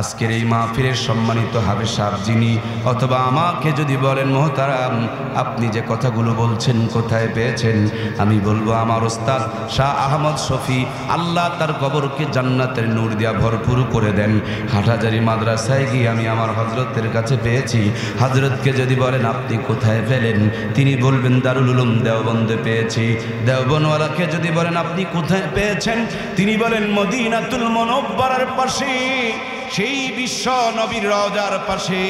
আজকের এই মাহফিলের সম্মানিত হাফেজ সাহেব যিনি, অথবা আমাকে যদি বলেন মোহতারাম আপনি যে কথাগুলো বলছেন কোথায় পেয়েছেন, আমি বলবো আমার ওস্তাদ শাহ আহমদ শফি, আল্লাহ তার কবরকে জান্নাতের নূর দিয়া ভরপুর করে দেন, হাটহাজারী মাদ্রাসায় গিয়ে আমি আমার হযরতের কাছে পেয়েছি। হযরতকে যদি বলেন আপনি কোথায় পেলেন, তিনি বলবেন দারুল উলুম দেওবন্দে পেয়েছি। দেওবনওয়ালাকে যদি বলেন আপনি কোথায় পেয়েছেন, তিনি বলেন মদিনাতুল মুনাওয়ারার পাশে, সেই বিশ্ব নবীর রওজার পাশে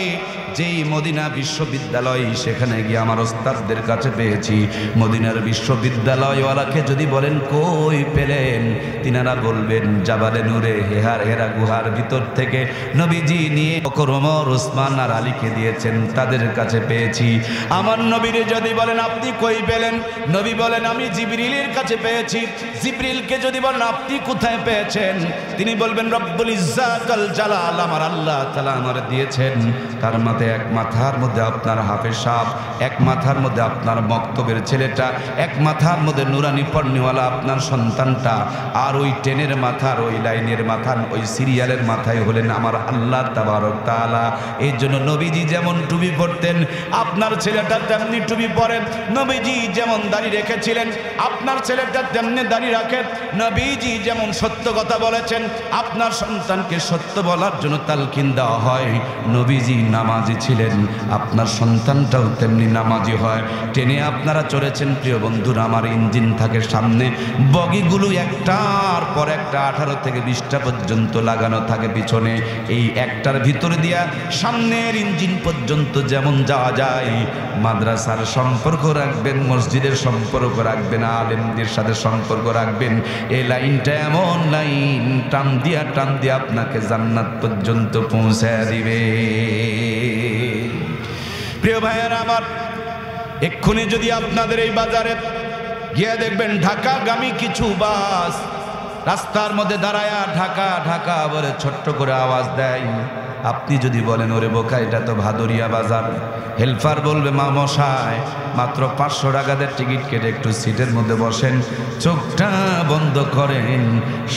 যেই মদিনা বিশ্ববিদ্যালয়, সেখানে গিয়ে আমার ওস্তাদদের কাছে পেয়েছি। মদিনার বিশ্ববিদ্যালয়ওয়ালাকে যদি বলেন কই পেলেন, তিনারা বলবেন জাবালে নূরে হেরা গুহার ভিতর থেকে নবীজি নিয়ে বকর, ওমর, ওসমান আর আলীকে দিয়েছেন, তাদের কাছে পেয়েছি। আমার নবীরে যদি বলেন আপনি কই পেলেন, নবী বলেন আমি জিবরিলের কাছে পেয়েছি। জিবরিলকে যদি বলেন আপনি কোথায় পেয়েছেন, তিনি বলবেন রব্বুল ইজ্জাত আল জালাল, আমার আল্লাহ তাআলা আমারে দিয়েছেন। তার মাথায় এক মাথার মধ্যে আপনার হাফেজ সাহেব, এক মাথার মধ্যে আপনার মক্তবের ছেলেটা, এক মাথার মধ্যে নুরানি পর্ণিওয়ালা আপনার সন্তানটা, আর ওই ট্রেনের মাথার, ওই লাইনের মাথার, ওই সিরিয়ালের মাথায় হলেন আমার আল্লাহ তাবারক তাআলা। এই জন্য নবীজি যেমন টুপি পরতেন, আপনার ছেলেটা তেমনি টুপি পরেন। নবীজি যেমন দাড়ি রেখেছিলেন, আপনার ছেলেটা তেমনি দাড়ি রাখেন। নবীজি যেমন সত্য কথা বলেছেন, আপনার সন্তানকে সত্য বলার জন্য তালকিন দেওয়া হয়। নবীজি নামাজি ছিলেন, আপনার সন্তানটাও তেমনি নামাজি হয়। ট্রেনে আপনারা চড়েছেন প্রিয় বন্ধুরা, আমার ইঞ্জিন থাকে সামনে, বগিগুলো একটার পর একটা 18 থেকে 20টা পর্যন্ত লাগানো থাকে পিছনে। এই একটার ভিতর দিয়া সামনের ইঞ্জিন পর্যন্ত যেমন যাওয়া যায়, মাদ্রাসার সম্পর্ক রাখবেন, মসজিদের সম্পর্ক রাখবেন, আলেমদের সাথে সম্পর্ক রাখবেন। এই লাইনটা এমন লাইন, টান দিয়া আপনাকে জান্নাত পর্যন্ত পৌঁছায় দিবে। প্রিয় ভাইয়েরা আমার, এক্ষুনি যদি আপনাদের এই বাজারে গিয়ে দেখবেন ঢাকাগামী কিছু বাস রাস্তার মধ্যে দাঁড়ায়া ঢাকা ঢাকা বলে ছোট্ট করে আওয়াজ দেয়, আপনি যদি বলেন ওরে বোকা এটা তো ভাদরিয়া বাজার, হেল্পার বলবে মা মশাই মাত্র 500 টাকাদের টিকিট কেটে একটু সিটের মধ্যে বসেন, চোখটা বন্ধ করেন,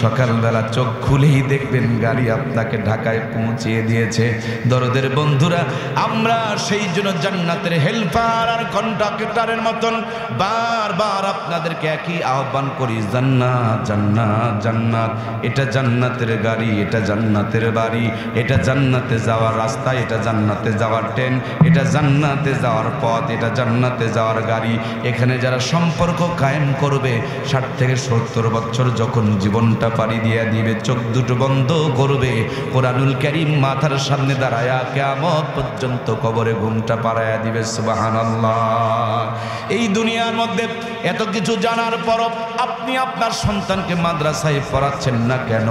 সকালবেলা চোখ খুলেই দেখবেন গাড়ি আপনাকে ঢাকায় পৌঁছিয়ে দিয়েছে। দরদের বন্ধুরা, আমরা সেই জন্য জান্নাতের হেল্পার আর কন্ট্রাক্টরের মতন বারবার আপনাদেরকে একই আহ্বান করি, জান্নাত জান্নাত জান্নাত, এটা জান্নাতের গাড়ি, এটা জান্নাতের বাড়ি, এটা জান্নাতে যাওয়ার রাস্তা, এটা জান্নাতে যাওয়ার ট্রেন, এটা জান্নাতে যাওয়ার পথ, এটা জান্নাতে যাওয়ার গাড়ি। এখানে যারা সম্পর্ক কায়েম করবে, 60 থেকে 70 বছর যখন জীবনটা পাড়ি দিয়ে দিবে, চোখ দুটো বন্ধ করবে, কোরআনুল কারীম মাথার সামনে দাঁড়ায়া কিয়ামত পর্যন্ত কবরে ঘুমটা পাড়ায়া দিবে। সুবহানাল্লাহ। এই দুনিয়ার মধ্যে এত কিছু জানার পরও আপনি আপনার সন্তানকে মাদ্রাসায় পড়াচ্ছেন না কেন?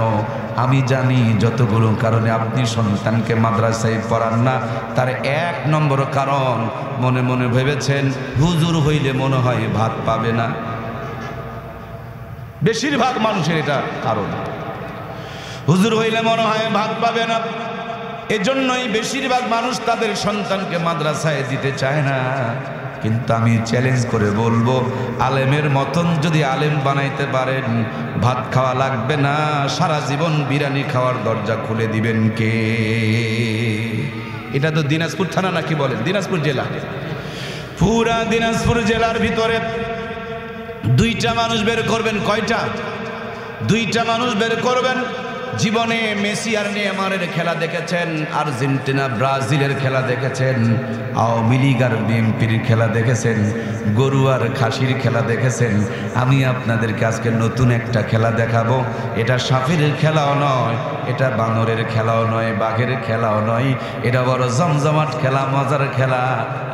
আমি জানি যতগুলো কারণে আপনি সন্তানকে মাদ্রাসায় পড়ান না, তার 1 নম্বর কারণ মনে মনে ভেবেছেন হুজুর হইলে মনে হয় ভাত পাবে না। বেশিরভাগ মানুষের এটা কারণ, হুজুর হইলে মনে হয় ভাত পাবে না। এজন্যই বেশিরভাগ মানুষ তাদের সন্তানকে মাদ্রাসায় দিতে চায় না। কিন্তু আমি চ্যালেঞ্জ করে বলবো, আলেমের মতন যদি আলেম বানাইতে পারেন, ভাত খাওয়া লাগবে না, সারা জীবন বিরিয়ানি খাওয়ার দরজা খুলে দিবেন কে? এটা তো দিনাজপুর থানা নাকি বলেন, দিনাজপুর জেলা। পুরা দিনাজপুর জেলার ভিতরে 2টা মানুষ বের করবেন। কয়টা? 2টা মানুষ বের করবেন। জীবনে মেসি আর নেইমারের খেলা দেখেছেন, আর্জেন্টিনা ব্রাজিলের খেলা দেখেছেন, আওয়ামী লীগ আর বিএনপির খেলা দেখেছেন, গরু আর খাসির খেলা দেখেছেন। আমি আপনাদেরকে আজকে নতুন একটা খেলা দেখাবো। এটা সাপের খেলাও নয়, এটা বানরের খেলাও নয়, বাঘের খেলাও নয়, এটা বড় জমজমাট খেলা, মজার খেলা।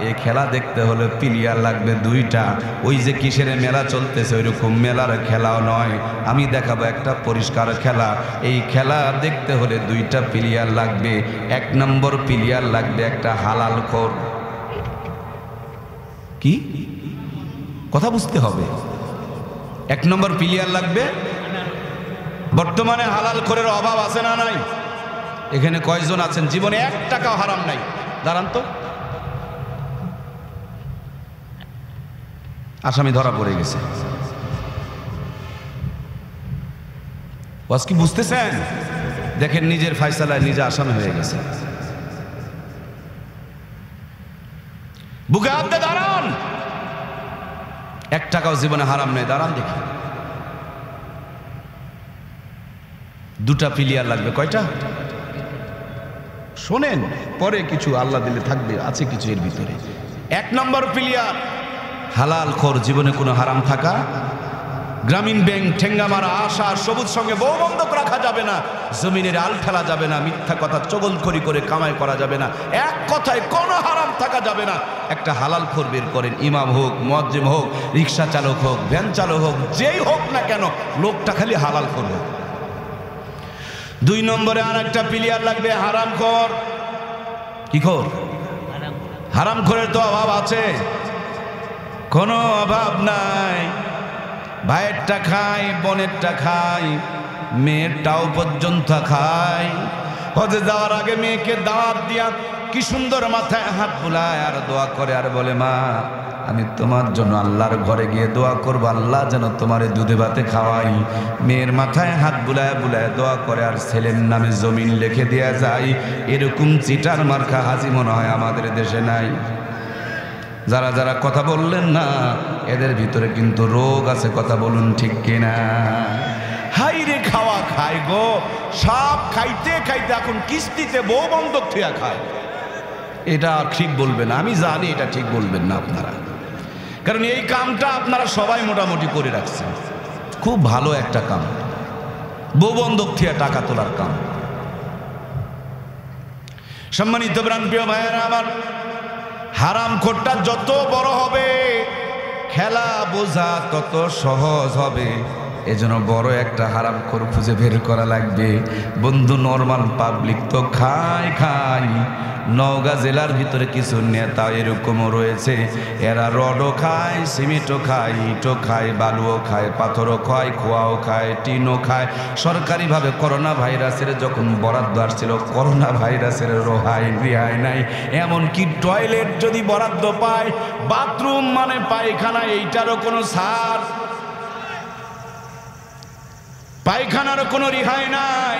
এই খেলা দেখতে হলে প্লেয়ার লাগবে 2টা। ওই যে কিসের মেলা চলতেছে ওইরকম মেলার খেলাও নয়। আমি দেখাবো একটা পরিষ্কার খেলা। এই খেলা দেখতে হলে 2টা প্লেয়ার লাগবে। 1 নম্বর প্লেয়ার লাগবে একটা হালাল খোর। কি কথা বুঝতে হবে? 1 নম্বর প্লেয়ার লাগবে। বর্তমানে হালাল খোরের অভাব আছে না নাই? এখানে কয়জন আছেন জীবনে 1 টাকাও হারাম নাই? দাঁড়ান তো, আসামি ধরা পড়ে গেছে। ওয়াজ কি বুঝতেছেন? দেখেন নিজের ফায়সালায় নিজে আসামি হয়ে গেছে। বুকে হাত দিয়ে দাঁড়ান, 1 টাকাও জীবনে হারাম নেই, দাঁড়ান দেখি। 2টা প্লেয়ার লাগবে, কয়টা শোনেন, পরে কিছু আল্লাহ দিলে থাকবে, আছে কিছু এর ভিতরে। 1 নম্বর প্লেয়ার হালাল খোর, জীবনে কোনো হারাম থাকা। গ্রামীণ ব্যাংক, ঠেঙ্গা মারা আশা, সবুজ সঙ্গে বউ বন্ধক রাখা যাবে না, জমিনের আল ঠেলা যাবে না, মিথ্যা কথা চগলখড়ি করে কামাই করা যাবে না, এক কথায় কোনো হারাম থাকা যাবে না। একটা হালাল খোর বের করেন, ইমাম হোক, মুয়াজ্জিম হোক, রিক্সা চালক হোক, ভ্যান চালক হোক, যেই হোক না কেন, লোকটা খালি হালাল খোর হোক। 2 নম্বরে আর একটা প্লেয়ার লাগবে, হারাম খোর। কি খোর? হারাম খোরের তো অভাব আছে, কোনো অভাব নাই। ভাইয়েরটা খাই, বোনেরটা খাই, মেয়েরটাও পর্যন্ত খাই। হজে যাওয়ার আগে মেয়েকে দাওয়াত দিয়া কি সুন্দর মাথায় হাত বুলায় আর দোয়া করে, আর বলে মা আমি তোমার জন্য আল্লাহর ঘরে গিয়ে দোয়া করবো, আল্লাহ যেন তোমারে দুধে ভাতে খাওয়াই। মেয়ের মাথায় হাত বুলায় বুলায় দোয়া করে, আর ছেলের নামে জমিন লিখে দেয়া যায়। এরকম চিটার মার্কা হাজি মনে হয় আমাদের দেশে নাই। যারা যারা কথা বললেন না, এদের ভিতরে কিন্তু রোগ আছে, কথা বলুন ঠিক কিনা? হাই রে খাওয়া খায় গো, সব খাইতে খাইতে এখন কিস্তিতে বউ বন্ধক থিয়া খায়। এটা ঠিক বলবেন, আমি জানি এটা ঠিক বলবেন না আপনারা, কারণ এই কামটা আপনারা সবাই মোটামুটি করে রাখছেন। খুব ভালো একটা কাম, বউ বন্ধক থিয়া টাকা তোলার কাম। সম্মানিত প্রাণপ্রিয় ভাইয়েরা আমার, হারাম খোরটা যত বড় হবে, খেলা বোঝা তত সহজ হবে। এজন্য বড় একটা হারাম খোর খুঁজে বের করা লাগবে। বন্ধু, নরমাল পাবলিক তো খায় খায়, নওগাঁ জেলার ভিতরে কিছু নেতা এরকমও রয়েছে, এরা রডও খায়, সিমেন্টও খায়, ইটও খায়, বালুও খায়, পাথরও খায়, খোয়াও খায়, টিনও খায়। সরকারিভাবে করোনা ভাইরাসের যখন বরাদ্দ আসছিল, করোনা ভাইরাসের রেহাই নাই। এমনকি টয়লেট যদি বরাদ্দ পায়, বাথরুম মানে পায়খানা, এইটারও কোনো ছাড়, পায়খানারও কোনো রেহাই নাই।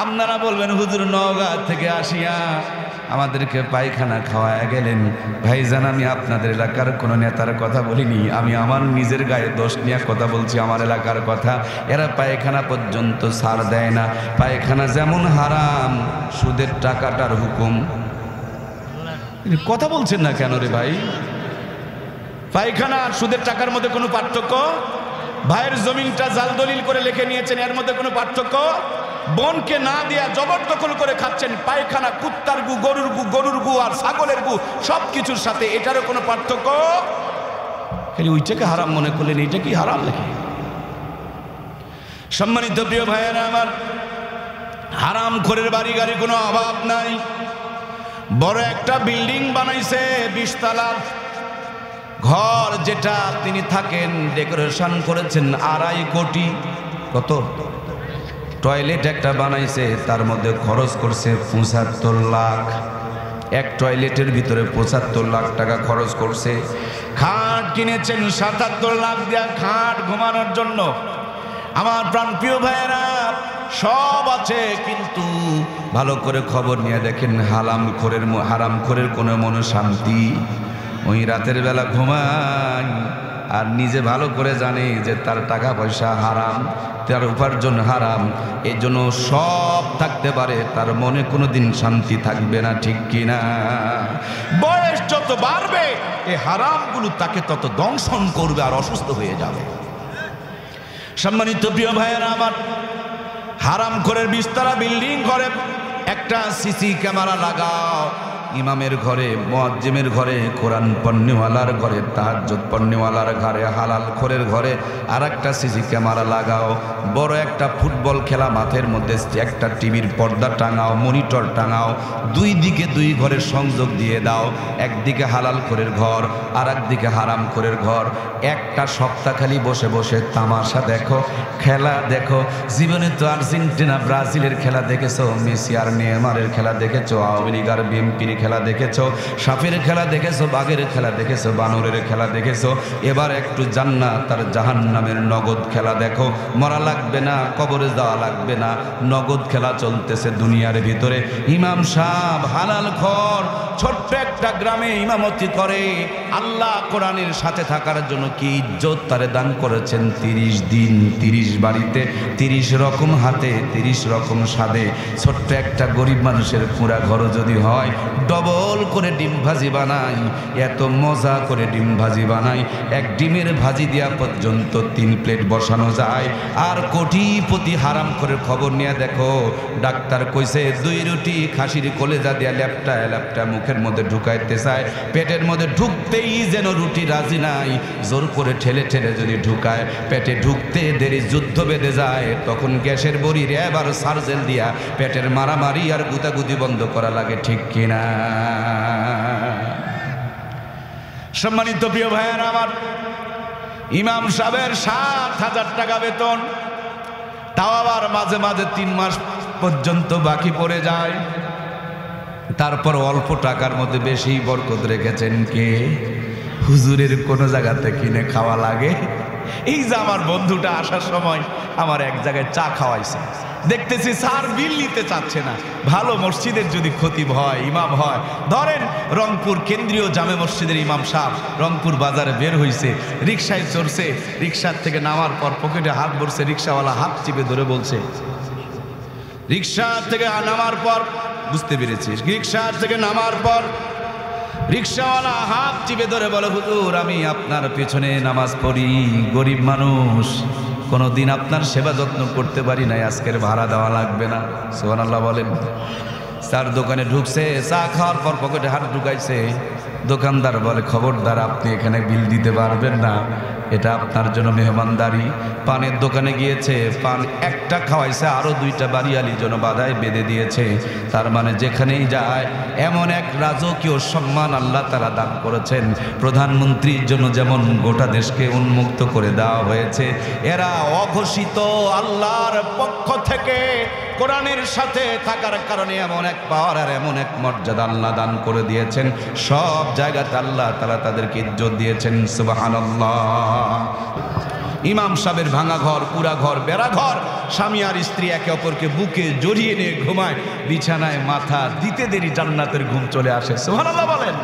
আপনারা বলবেন হুজুর নওগাঁ থেকে আসিয়া আমাদেরকে পায়খানা খাওয়ায় গেলেন। ভাইজান, আমি আপনাদের এলাকার কোনো নেতার কথা বলিনি, আমি আমার নিজের গায়ে দোষ নিয়ে কথা বলছি, আমার এলাকার কথা। এরা পায়খানা পর্যন্ত ছাড় দেয় না। পায়খানা যেমন হারাম, সুদের টাকাটার হুকুম। কথা বলছেন না কেন রে ভাই? পায়খানা আর সুদের টাকার মধ্যে কোনো পার্থক্য? ভাইয়ের জমিনটা জাল দলিল করে লিখে নিয়েছেন, এর মধ্যে কোনো পার্থক্য? বনকে না দিয়া জবরদখল করে খাচ্ছেন পায়খানা, কুত্তার গু, গরুর গু আর ছাগলের গু, সব কিছুর সাথে, এটারও কোনো পার্থক্য? খালি ওইটাকে হারাম মনে করলেন, এইটা কি হারাম নাকি? সম্মানিত প্রিয় ভাইয়েরা আমার, হারাম খোরের বাড়ি গাড়ি কোনো অভাব নাই। বড় একটা বিল্ডিং বানাইছে, 20 তলার ঘর, যেটা তিনি থাকেন, ডেকোরেশন করেছেন 2.5 কোটি। কত? টয়লেট একটা বানাইছে, তার মধ্যে খরচ করছে 75 লাখ। এক টয়লেটের ভিতরে 75 লাখ টাকা খরচ করছে। খাট কিনেছেন 77 লাখ দিয়া, খাট ঘুমানোর জন্য। আমার প্রাণপ্রিয় ভাইয়েরা, সব আছে, কিন্তু ভালো করে খবর নিয়ে দেখেন, হারাম খোরের কোনো মনে শান্তি। ওই রাতের বেলা ঘুমায় আর নিজে ভালো করে জানে যে তার টাকা পয়সা হারাম, তার উপার্জন হারাম। এই জন্য সব থাকতে পারে, তার মনে কোনো দিন শান্তি থাকবে না, ঠিক কিনা? বয়স যত বাড়বে, এই হারামগুলো তাকে তত দংশন করবে আর অসুস্থ হয়ে যাবে। সম্মানিত প্রিয় ভাইয়েরা আমার, হারাম খোরের 20 তলা বিল্ডিং ঘরে একটা সিসি ক্যামেরা লাগাও। ইমামের ঘরে, মুয়াজ্জিমের ঘরে, কোরআন পড়নেওয়ালার ঘরে, তাহাজ্জুদ পড়নেওয়ালার ঘরে, হালাল খোরের ঘরে আর একটা সিসি ক্যামেরা লাগাও। বড় একটা ফুটবল খেলা মাঠের মধ্যে একটা টিভির পর্দা টাঙাও, মনিটর টাঙাও। 2 দিকে 2 ঘরের সংযোগ দিয়ে দাও। একদিকে হালাল খোরের ঘর, আর একদিকে হারাম খোরের ঘর। একটা সপ্তাহ খালি বসে বসে তামাশা দেখো, খেলা দেখো। জীবনে তো আর্জেন্টিনা ব্রাজিলের খেলা দেখেছো, মেসি আর নেইমারের খেলা দেখেছো, আওয়ামী লীগ আর বিএনপির খেলা দেখেছো, সাপের খেলা দেখেছো, বাঘের খেলা দেখেছো, বানরের খেলা দেখেছো, এবার একটু জান্নাত আর জাহান্নামের নগদ খেলা দেখো। মরা লাগবে না, কবরে যাওয়া লাগবে না, নগদ খেলা চলতেছে দুনিয়ার ভিতরে। ইমাম সাহেব হালাল খর, ছোট্ট একটা গ্রামে ইমামতি করে। আল্লাহ কোরআনের সাথে থাকার জন্য কি ইজ্জত তারে দান করেছেন। 30 দিন 30 বাড়িতে, 30 রকম হাতে, 30 রকম স্বাদে। ছোট্ট একটা গরিব মানুষের পুরা ঘর যদি হয়, ডবল করে ডিম ভাজি বানাই, এত মজা করে ডিম ভাজি বানাই, এক ডিমের ভাজি দেওয়া পর্যন্ত 3 প্লেট বসানো যায়। আর কোটিপতি হারাম করে খবর নিয়ে দেখো, ডাক্তার কইছে 2 রুটি খাসির কলেজা দিয়া ল্যাপটা ল্যাপটা মুখের মধ্যে ঢুকাইতে চায়, পেটের মধ্যে ঢুকতেই যেন রুটি রাজি নাই, জোর করে ঠেলে ঠেলে যদি ঢুকায়, পেটে ঢুকতে দেরি যুদ্ধ বেঁধে যায়, তখন গ্যাসের বড়ি এবার সার্জেল দিয়া পেটের মারামারি আর গুতাগুতি বন্ধ করা লাগে, ঠিক কিনা? সম্মানিত প্রিয় ভাইয়ের আমার, ইমাম সাহেবের 7,000 টাকা বেতন, তাও আবার মাঝে মাঝে 3 মাস পর্যন্ত বাকি পড়ে যায়। তারপর অল্প টাকার মধ্যে বেশি বরকত রেখেছেন কে? হুজুরের কোনো জায়গাতে কিনে খাওয়া লাগে। এই যে আমার বন্ধুটা আসার সময় আমার এক জায়গায় চা খাওয়াইছে, দেখতেছি স্যার বিল নিতে চাচ্ছে না। ভালো মসজিদের যদি খতিব হয়, ইমাম হয়, ধরেন রংপুর কেন্দ্রীয় জামে মসজিদের ইমাম সাহেব রংপুর বাজারে বের হইছে, রিক্সায় চড়ছে, রিক্সার থেকে নামার পর পকেটে হাত ভরছে, রিক্সাওয়ালা হাত চিপে ধরে বলছে, রিক্সা থেকে নামার পর বুঝতে পেরেছি, রিক্সা থেকে নামার পর রিক্সাওয়ালা হাত চিপে ধরে বলে, হুজুর আমি আপনার পেছনে নামাজ পড়ি, গরিব মানুষ, কোনোদিন আপনার সেবা যত্ন করতে পারি নাই, আজকের ভাড়া দেওয়া লাগবে না। সুবহানাল্লাহ বলেন। স্যার দোকানে ঢুকছে, চা খাওয়ার পর পকেটে হাত ঢুকাইছে, দোকানদার বলে, খবরদার আপনি এখানে বিল দিতে পারবেন না, এটা আপনার জন্য মেহমানদারি। পানের দোকানে গিয়েছে, পান একটা খাওয়াইছে, আরো 2টা বাড়িয়ালির জন্য বাধায় বেঁধে দিয়েছে। তার মানে যেখানেই যায় এমন এক রাজকীয় সম্মান আল্লাহ তাআলা দান করেছেন। প্রধানমন্ত্রীর জন্য যেমন গোটা দেশকে উন্মুক্ত করে দেওয়া হয়েছে, এরা অঘোষিত আল্লাহর পক্ষ থেকে কোরআনের সাথে থাকার কারণে এমন এক পাওয়ার আর এমন এক মর্যাদা আল্লাহ দান করে দিয়েছেন। সব জায়গাতে আল্লাহ তাআলা তাদেরকে ইজ্জত দিয়েছেন। সুবহানাল্লাহ। ইমাম সাহেবের ভাঙা ঘর, পুরা ঘর, বেড়া ঘর, স্বামী আর স্ত্রী একে অপরকে বুকে জড়িয়ে নিয়ে ঘুমায়, বিছানায় মাথা দিতে দেরি জান্নাতের ঘুম চলে আসে। সুবহানাল্লাহ বলেন।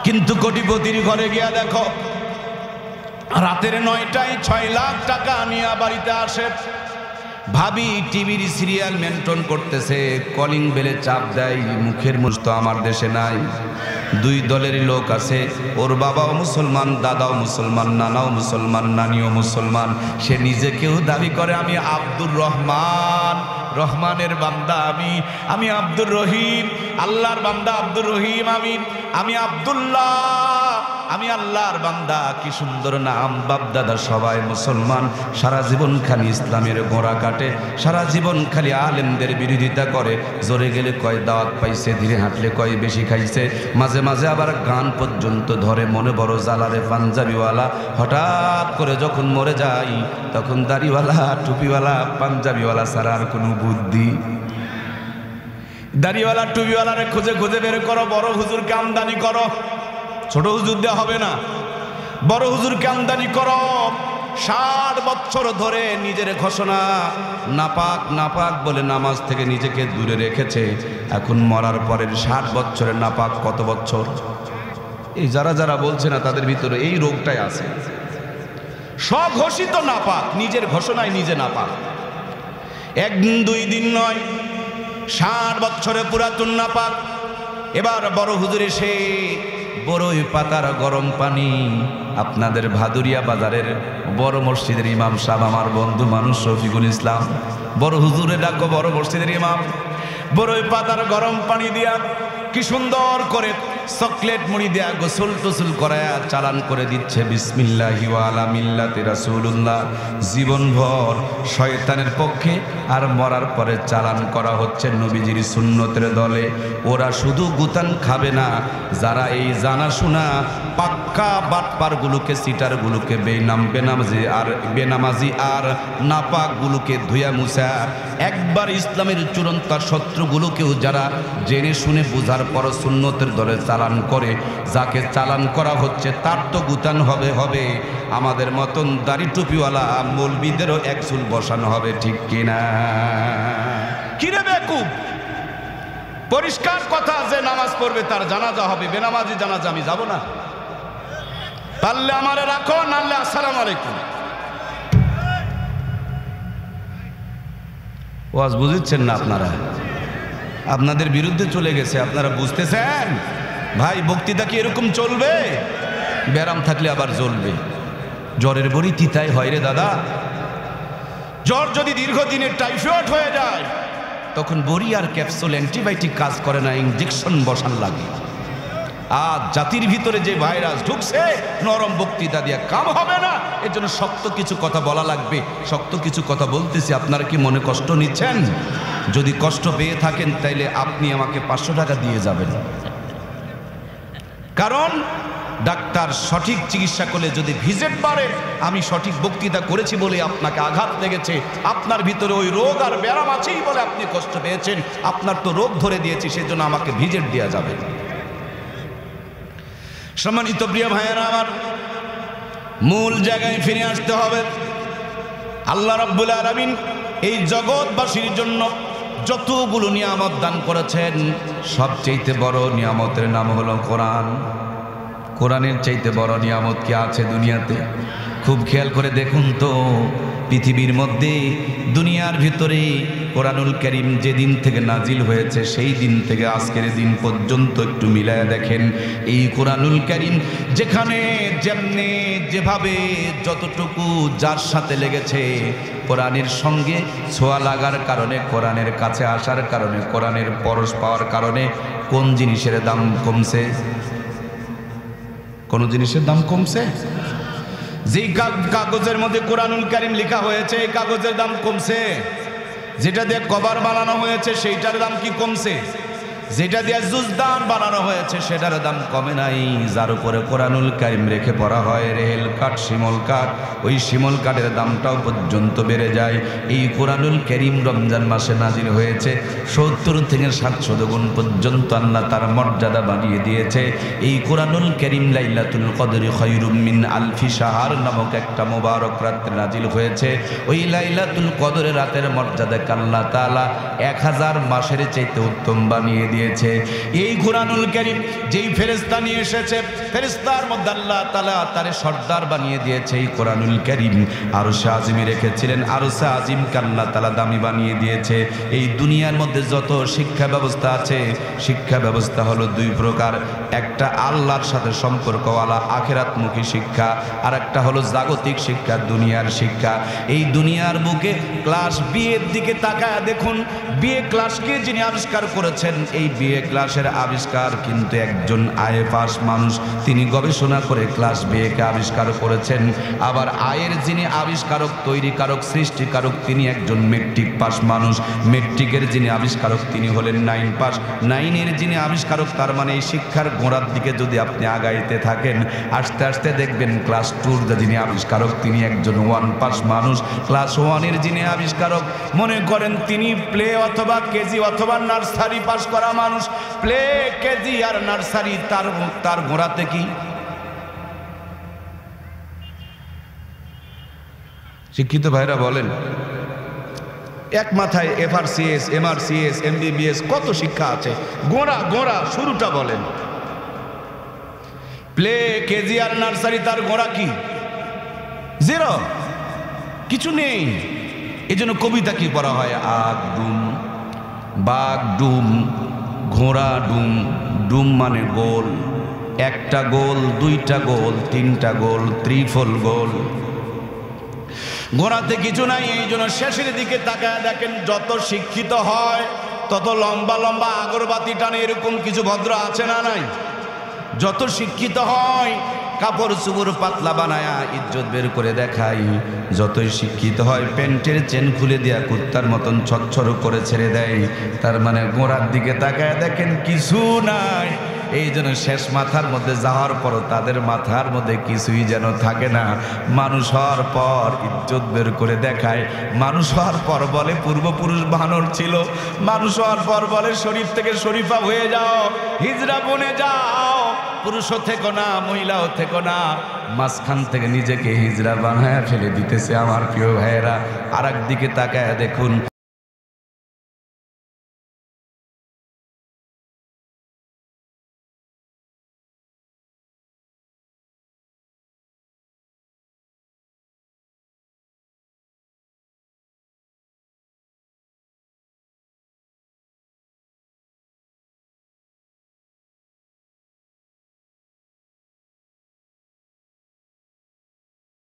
কিন্তু কোটিপতির ঘরে গিয়া দেখো, রাতের 9টায় 6 লাখ টাকা নিয়ে বাড়িতে আসে। ভাবি টিভির সিরিয়াল মেনটেন করতেছে, কলিং বেলে চাপ দেয়, মুখের মুখ তো আমার দেশে নাই। 2 দলেরই লোক আছে, ওর বাবাও মুসলমান, দাদাও মুসলমান, নানাও মুসলমান, নানিও মুসলমান। সে নিজেকেও দাবি করে আমি আব্দুর রহমান, রহমানের বান্দা আমি আব্দুর রহিম, আল্লাহর বান্দা আব্দুর রহিম, আমি আব্দুল্লাহ, আমি আল্লাহর বান্দা। কি সুন্দর নাম, বাপ দাদা সবাই মুসলমান, সারা জীবন খালি ইসলামের গোড়া কাটে, সারা জীবন খালি আলেমদের বিরোধিতা করে। জোরে গেলে কয় দাওয়াত পাইছে, ধীরে হাঁটলে কয় বেশি খাইছে, মাঝে মাঝে আবার গান পর্যন্ত ধরে। মনে বড় জ্বালারে পাঞ্জাবিওয়ালা, হঠাৎ করে যখন মরে যাই তখন দাড়িওয়ালা, টুপিওয়ালা, পাঞ্জাবিওয়ালা ছাড়া আর কোনো বুদ্ধি। দাড়িওয়ালা টুপিওয়ালারে খুঁজে খুঁজে বের করো, বড় হুজুরকে আমদানি করো, ছোট হুজুর দেওয়া হবে না, বড় হুজুরকে আমদানি করো। 60 বছর ধরে নিজের ঘোষণা নাপাক নাপাক বলে নামাজ থেকে নিজেকে দূরে রেখেছে। এখন মরার পরের 60 বছরের নাপাক কত বছর? এই যারা যারা বলছে না তাদের ভিতরে এই রোগটাই আছে, স্বঘোষিত নাপাক, নিজের ঘোষণায় নিজে নাপাক। 1 দিন 2 দিন নয়, 60 বছরে পুরাতন নাপাক। এবার বড় হুজুর এসে বড়ই পাতার গরম পানি, আপনাদের ভাদুরিয়া বাজারের বড় মসজিদের ইমাম সাহেব, আমার বন্ধু মানুষ শফিকুল ইসলাম, বড় হুজুরে ডাকো, বড় মসজিদের ইমাম, বড়ই পাতার গরম পানি দিয়া কি সুন্দর করে চকলেট মুড়ি দেয়া গোসল টোসল করায়া চালান করে দিচ্ছে, বিসমিল্লাহি ওয়া আলা মিল্লাতি রাসূলুল্লাহ। জীবনভর শয়তানের পক্ষে আর মরার পরে চালান করা হচ্ছে নবীজির সুন্নতের দলে। ওরা শুধু গুতান খাবে না, যারা এই জানাশোনা পাক্কা বাটপারগুলোকে, সিটারগুলোকে, বেনামাজি আর নাপাকগুলোকে ধুয়া মুছা একবার ইসলামের চূড়ান্ত শত্রুগুলোকেও যারা জেনে শুনে বোঝা সুন্নার পর সুন্নতের দলে চালান করে, যাকে চালান করা হচ্ছে তার তো গুতান হবে হবে, আমাদের মতন দাড়ি টুপিওয়ালা মৌলবীদেরও এক চুল বসানো হবে, ঠিক কিনা? কিরে বেকুব, পরিষ্কার কথা, যে নামাজ পড়বে তার জানাজা হবে, বেনামাজি জানাজা আমি যাব না। পারলে আমারে রাখো, নাহলে আসসালামু আলাইকুম। ওয়াজ বুঝছেন না আপনারা? আপনাদের বিরুদ্ধে চলে গেছে, আপনারা বুঝতেছেন? ভাই বক্তৃতা কি এরকম চলবে? ব্যারাম থাকলে আবার জ্বলবে। জ্বরের বড়ি তিতাই হয় রে দাদা। জ্বর যদি দীর্ঘদিনের টাইফয়েড হয়ে যায়, তখন বড়ি আর ক্যাপসুল অ্যান্টিবায়োটিক কাজ করে না, ইঞ্জেকশন বসান লাগে। আর জাতির ভিতরে যে ভাইরাস ঢুকছে, নরম বক্তৃতা দিয়ে কাম হবে না। এর জন্য শক্ত কিছু কথা বলা লাগবে। শক্ত কিছু কথা বলতেছি, আপনারা কি মনে কষ্ট নিচ্ছেন? যদি কষ্ট পেয়ে থাকেন তাইলে আপনি আমাকে 500 টাকা দিয়ে যাবেন। কারণ ডাক্তার সঠিক চিকিৎসা করলে যদি ভিজিট বাড়ে, আমি সঠিক বক্তৃতা করেছি বলে আপনাকে আঘাত লেগেছে, আপনার ভিতরে ওই রোগ আর ব্যারাম আছেই বলে আপনি কষ্ট পেয়েছেন, আপনার তো রোগ ধরে দিয়েছি, সেজন্য আমাকে ভিজিট দেওয়া যাবে। সম্মানিত প্রিয় ভাইয়েরা আমার, মূল জায়গায় ফিরে আসতে হবে। আল্লাহ রাব্বুল আলামিন এই জগৎবাসীর জন্য যতগুলো নিয়ামত দান করেছেন, সবচেয়ে বড় নিয়ামতের নাম হলো কোরআন। কোরআনের চাইতে বড় নিয়ামত কি আছে দুনিয়াতে? খুব খেয়াল করে দেখুন তো, পৃথিবীর মধ্যে দুনিয়ার ভিতরে কোরআনুল কারীম যেদিন থেকে নাজিল হয়েছে সেই দিন থেকে আজকের দিন পর্যন্ত একটু মিলায়া দেখেন, এই কোরআনুল কারীম যেখানে যেমনি যেভাবে যতটুকু যার সাথে লেগেছে, কোরআনের সঙ্গে ছোঁয়া লাগার কারণে, কোরআনের কাছে আসার কারণে, কোরআনের পরশ পাওয়ার কারণে কোন জিনিসের দাম কমছে? কোন জিনিসের দাম কমছে? যে কাগজের মধ্যে কোরআনুল কারীম লেখা হয়েছে, এই কাগজের দাম কমছে। যেটা দিয়ে কভার বানানো হয়েছে সেইটার দাম কি কমছে? যেটা দিয়ে জুজদান বানানো হয়েছে সেটার দাম কমে নাই। যার উপরে কোরআনুল কারীম রেখে পড়া হয়, রেল কাঠ, শিমল কাঠ, ওই শিমল কাঠের দামটাও পর্যন্ত বেড়ে যায়। এই কোরআনুল কারীম রমজান মাসে নাজিল হয়েছে, 70 থেকে 700 গুণ পর্যন্ত আল্লাহ তার মর্যাদা বাড়িয়ে দিয়েছে। এই কোরআনুল কারীম লাইলাতুল কদরি খায়রুম মিন আলফি শাহর নামক একটা মোবারক রাতে নাজিল হয়েছে। ওই লাইলাতুল কদরের রাতের মর্যাদাকে আল্লাহ তাআলা 1000 মাসের চাইতে উত্তম বানিয়ে দিয়েছে। এই কোরআনুল কারীম যেই ফেরেশতা নিয়ে এসেছে, ফেরেশতার মধ্যে আল্লাহ তাআলা তারে সর্দার বানিয়ে দিয়েছে। এই কোরআনুল কারীম আরশে আজিমে রেখেছিলেন, আরশে আজিমকে আল্লাহ তাআলা দামি বানিয়ে দিয়েছে। এই দুনিয়ার মধ্যে যত শিক্ষা ব্যবস্থা আছে, শিক্ষা ব্যবস্থা হলো 2 প্রকার। একটা আল্লাহর সাথে সম্পর্কওয়ালা আখিরাতমুখী শিক্ষা, আর একটা হলো জাগতিক শিক্ষা, দুনিয়ার শিক্ষা। এই দুনিয়ার বুকে ক্লাস বিয়ের দিকে তাকায় দেখুন, বিয়ে ক্লাসকে যিনি আবিষ্কার করেছেন, এই বিয়ে ক্লাসের আবিষ্কার কিন্তু একজন আয়ে পাস মানুষ, তিনি গবেষণা করে ক্লাস বিয়েকে আবিষ্কার করেছেন। আবার আয়ের যিনি আবিষ্কারক, তৈরিকারক, সৃষ্টিকারক, তিনি একজন মেট্রিক পাস মানুষ। মেট্রিকের যিনি আবিষ্কারক তিনি হলেন 9 পাস। 9-এর যিনি আবিষ্কারক, তার মানে এই শিক্ষার গোড়ার দিকে যদি আপনি আগাইতে থাকেন, আস্তে আস্তে দেখবেন ক্লাস 2-র যিনি আবিষ্কারক তিনি একজন 1 পাস মানুষ। ক্লাস 1-এর যিনি আবিষ্কারক, মনে করেন তিনি প্লে অথবা কেজি অথবা নার্সারি পাস করা মানুষ। প্লে, কেজি আর নার্সারি, তার গোড়াতে কি? শিক্ষিত ভাইরা বলেন, এক মাথায় FRCS, MRCS, MBBS, কত শিক্ষা আছে, গোড়া শুরুটা বলেন। প্লে, কেজি আর নার্সারি, তার গোড়া কি? 0, কিছু নেই। এই জন্য কবিতা কি পড়া হয়? আগ ডুম, বাঘ ডুম, ঘোড়া ডুম। ডুম মানে গোল, একটা গোল, 2টা গোল, 3টা গোল, ত্রিফল গোল। গোড়াতে কিছু নাই। এই জন্য শেষের দিকে তাকায় দেখেন, যত শিক্ষিত হয় তত লম্বা লম্বা আগরবাতি টানে, এরকম কিছু ভদ্র আছে না নাই? যত শিক্ষিত হয় কাপড় চুপড় পাতলা বানায়া ইজ্জত বের করে দেখাই, যতই শিক্ষিত হয় প্যান্টের চেন খুলে দেয়া কুত্তার মতন ছচ্ছর করে ছেড়ে দেয়। তার মানে গোড়ার দিকে তাকায় দেখেন কিছু নাই। এই জন্য শেষ মাথার মধ্যে যাওয়ার পরও তাদের মাথার মধ্যে কিছুই যেন থাকে না। মানুষ হওয়ার পর ইজ্জত বের করে দেখায়, মানুষ হওয়ার পর বলে পূর্বপুরুষ বানর ছিল, মানুষ হওয়ার পর বলে শরীফ থেকে শরীফা হয়ে যাও, হিজরা বনে যাও, পুরুষও থেকো না মহিলাও থেকো না, মাঝখান থেকে নিজেকে হিজড়া বানায় ফেলে দিতেছে। আমার প্রিয় ভাইয়েরা, আর একদিকে তাকায় দেখুন,